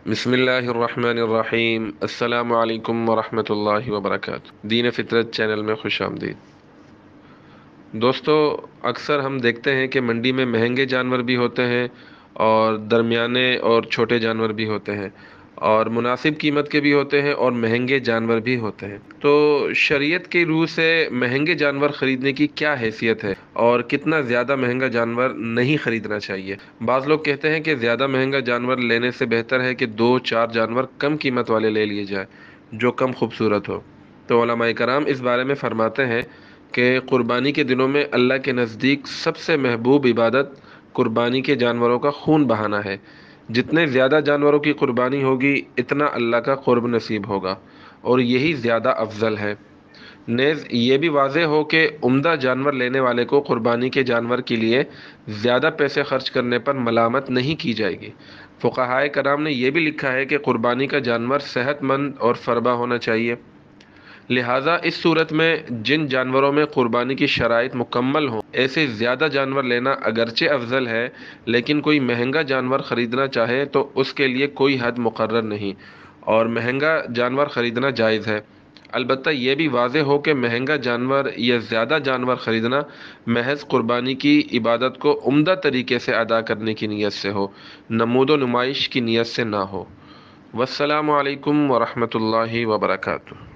بسم اللہ الرحمن الرحیم۔ السلام علیکم ورحمۃ اللہ وبرکاتہ۔ دین فطرت چینل میں خوش آمدید دوستو۔ اکثر ہم دیکھتے ہیں کہ منڈی میں مہنگے جانور بھی ہوتے ہیں اور درمیانے اور چھوٹے جانور بھی ہوتے ہیں، اور مناسب قیمت کے بھی ہوتے ہیں اور مہنگے جانور بھی ہوتے ہیں۔ تو شریعت کی روح سے مہنگے جانور خریدنے کی کیا حیثیت ہے اور کتنا زیادہ مہنگا جانور نہیں خریدنا چاہیے؟ بعض لوگ کہتے ہیں کہ زیادہ مہنگا جانور لینے سے بہتر ہے کہ دو چار جانور کم قیمت والے لے لیے جائے جو کم خوبصورت ہو۔ تو علماء کرام اس بارے میں فرماتے ہیں کہ قربانی کے دنوں میں اللہ کے نزدیک سب سے محبوب عبادت قربانی کے جانوروں کا خون بہانا ہے۔ جتنے زیادہ جانوروں کی قربانی ہوگی اتنا اللہ کا قرب نصیب ہوگا، اور یہی زیادہ افضل ہے۔ نیز یہ بھی واضح ہو کہ عمدہ جانور لینے والے کو قربانی کے جانور کے لیے زیادہ پیسے خرچ کرنے پر ملامت نہیں کی جائے گی۔ فقہائے کرام نے یہ بھی لکھا ہے کہ قربانی کا جانور صحت مند اور فربا ہونا چاہیے۔ لہٰذا اس صورت میں جن جانوروں میں قربانی کی شرائط مکمل ہوں ایسے زیادہ جانور لینا اگرچہ افضل ہے، لیکن کوئی مہنگا جانور خریدنا چاہے تو اس کے لیے کوئی حد مقرر نہیں، اور مہنگا جانور خریدنا جائز ہے۔ البتہ یہ بھی واضح ہو کہ مہنگا جانور یا زیادہ جانور خریدنا محض قربانی کی عبادت کو عمدہ طریقے سے ادا کرنے کی نیت سے ہو، نمود و نمائش کی نیت سے نہ ہو۔ والسلام علیکم ورحمۃ اللہ وبرکاتہ۔